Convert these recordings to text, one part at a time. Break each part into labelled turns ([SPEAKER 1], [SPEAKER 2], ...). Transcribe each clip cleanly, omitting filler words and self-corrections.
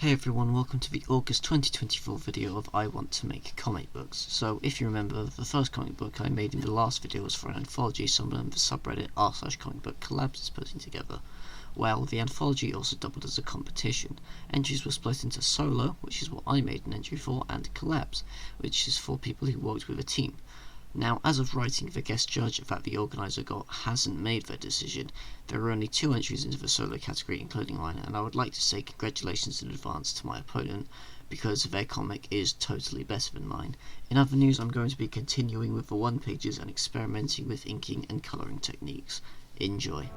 [SPEAKER 1] Hey everyone, welcome to the August 2024 video of I Want to Make Comic Books. So if you remember, the first comic book I made in the last video was for an anthology someone in the subreddit r/comicbookcollabs is putting together. Well, the anthology also doubled as a competition. Entries were split into solo, which is what I made an entry for, and collabs, which is for people who worked with a team. Now, as of writing, the guest judge that the organiser got hasn't made their decision. There are only 2 entries into the solo category, including mine, and I would like to say congratulations in advance to my opponent, because their comic is totally better than mine. In other news, I'm going to be continuing with the one-pagers and experimenting with inking and colouring techniques. Enjoy.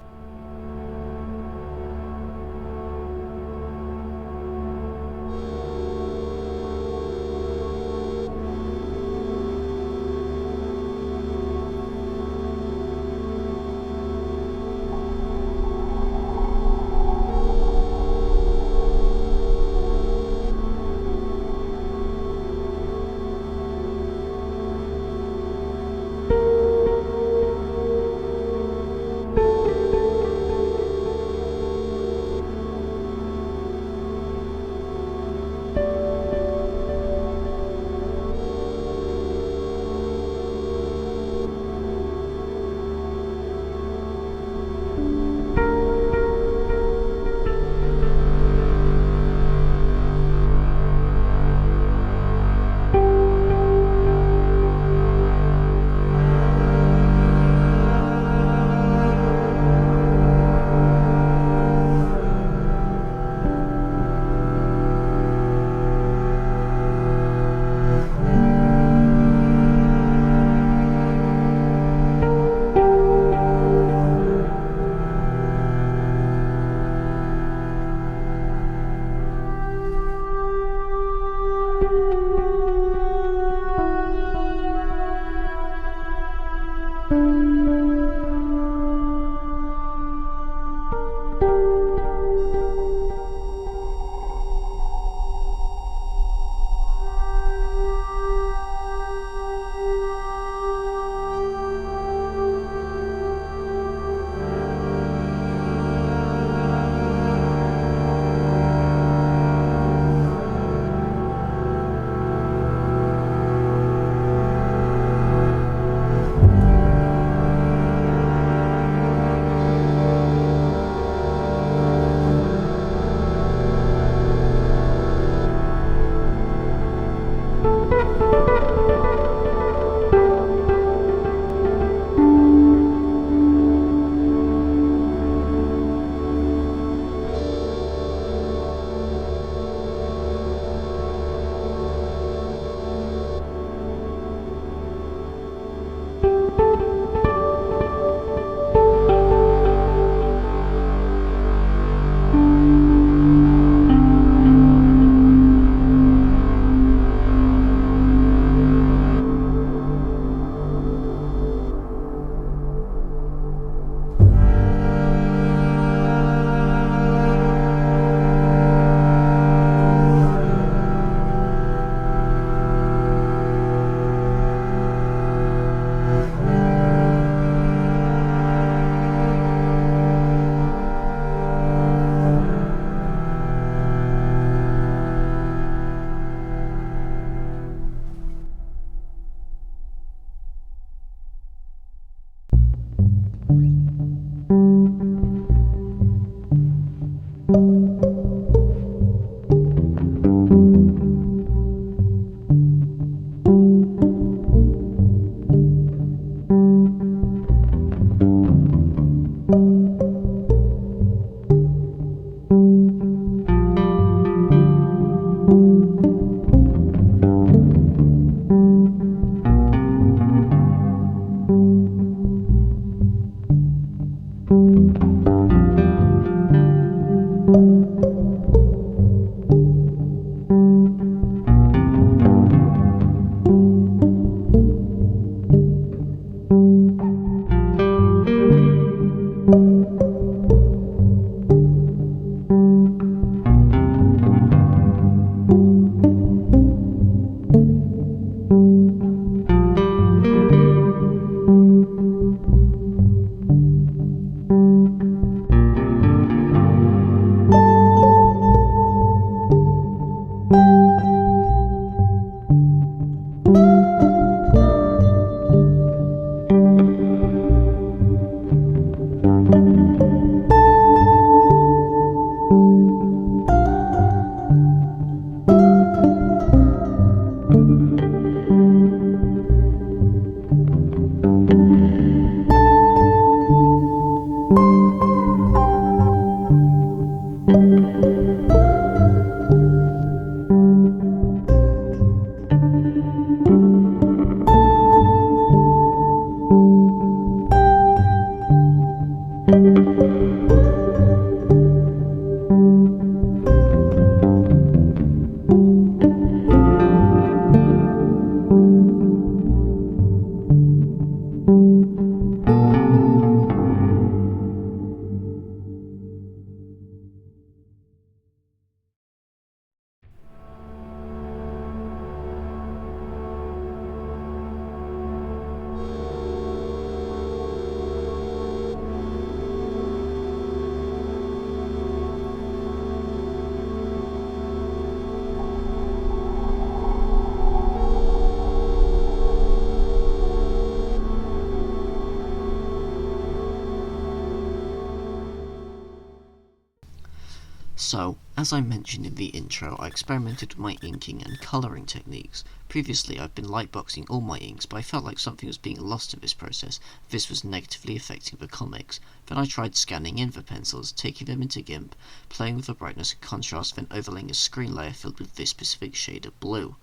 [SPEAKER 1] So, as I mentioned in the intro, I experimented with my inking and colouring techniques. Previously I've been lightboxing all my inks, but I felt like something was being lost in this process. This was negatively affecting the comics. Then I tried scanning in the pencils, taking them into GIMP, playing with the brightness and contrast, then overlaying a screen layer filled with this specific shade of blue.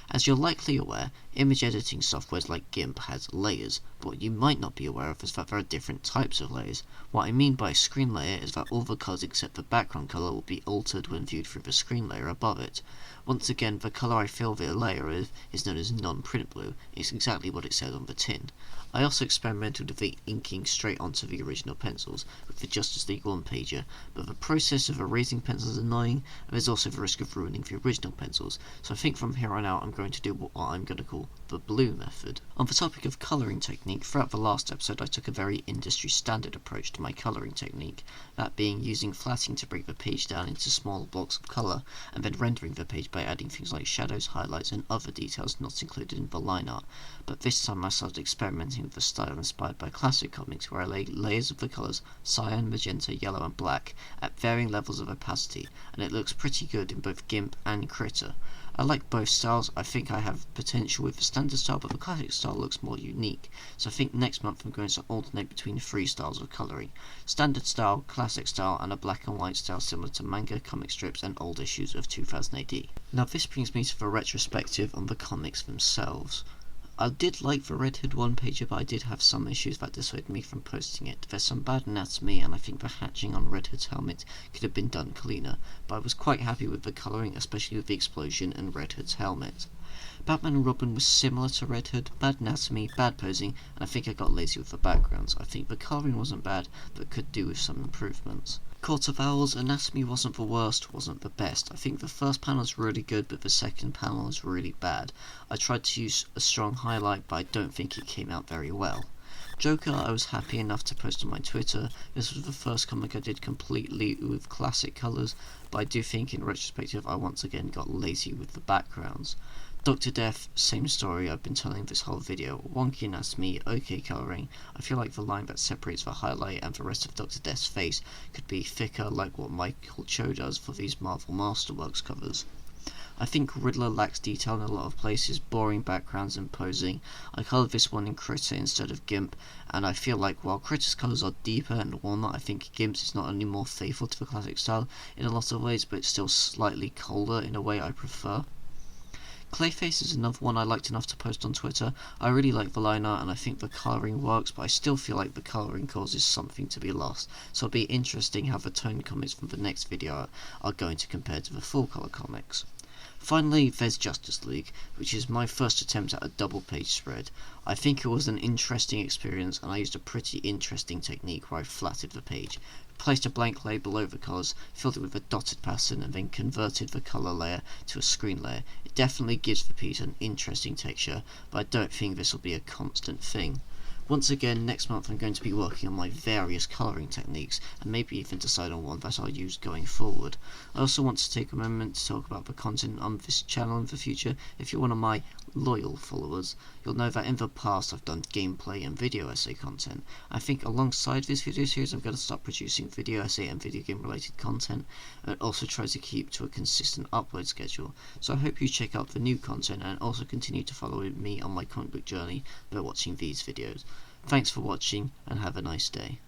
[SPEAKER 1] As you're likely aware, image editing softwares like GIMP has layers, but what you might not be aware of is that there are different types of layers. What I mean by a screen layer is that all the colours except the background colour will be altered when viewed through the screen layer above it. Once again, the colour I fill the layer with is known as non-print blue. It's exactly what it says on the tin. I also experimented with the inking straight onto the original pencils with the Justice League one-pager, but the process of erasing pencils is annoying, and there's also the risk of ruining the original pencils, so I think from here on out I'm going to do what I'm going to call the blue method. On the topic of colouring technique, throughout the last episode I took a very industry standard approach to my colouring technique, that being using flatting to break the page down into small blocks of colour, and then rendering the page by adding things like shadows, highlights and other details not included in the line art. But this time I started experimenting with a style inspired by classic comics, where I lay layers of the colours cyan, magenta, yellow and black at varying levels of opacity, and it looks pretty good in both GIMP and Critter. I like both styles. I think I have potential with the standard style, but the classic style looks more unique, so I think next month I'm going to alternate between 3 styles of colouring: standard style, classic style and a black and white style similar to manga, comic strips and old issues of 2000 AD. Now this brings me to the retrospective on the comics themselves. I did like the Red Hood one-pager, but I did have some issues that dissuaded me from posting it. There's some bad anatomy, and I think the hatching on Red Hood's helmet could have been done cleaner, but I was quite happy with the colouring, especially with the explosion and Red Hood's helmet. Batman and Robin was similar to Red Hood, bad anatomy, bad posing, and I think I got lazy with the backgrounds. I think the colouring wasn't bad, but could do with some improvements. Court of Owls, anatomy wasn't the worst, wasn't the best. I think the first panel is really good, but the second panel is really bad. I tried to use a strong highlight, but I don't think it came out very well. Joker, I was happy enough to post on my Twitter. This was the first comic I did completely with classic colours, but I do think in retrospective I once again got lazy with the backgrounds. Dr. Death, same story I've been telling this whole video. Wonky anatomy, okay colouring. I feel like the line that separates the highlight and the rest of Dr. Death's face could be thicker, like what Michael Cho does for these Marvel Masterworks covers. I think Riddler lacks detail in a lot of places, boring backgrounds and posing. I coloured this one in Critter instead of GIMP, and I feel like while Critter's colours are deeper and warmer, I think GIMP's is not only more faithful to the classic style in a lot of ways, but it's still slightly colder in a way I prefer. Clayface is another one I liked enough to post on Twitter. I really like the line art and I think the colouring works, but I still feel like the colouring causes something to be lost, so it'll be interesting how the tone comics from the next video are going to compare to the full colour comics. Finally, there's Justice League, which is my first attempt at a double page spread. I think it was an interesting experience, and I used a pretty interesting technique where I flatted the page, placed a blank layer below the colours, filled it with a dotted pattern, and then converted the colour layer to a screen layer. It definitely gives the piece an interesting texture, but I don't think this will be a constant thing. Once again, next month I'm going to be working on my various colouring techniques, and maybe even decide on one that I'll use going forward. I also want to take a moment to talk about the content on this channel in the future. If you're one of my loyal followers, you'll know that in the past I've done gameplay and video essay content. I think alongside this video series I'm going to start producing video essay and video game related content, and also try to keep to a consistent upload schedule. So I hope you check out the new content and also continue to follow me on my comic book journey by watching these videos. Thanks for watching and have a nice day.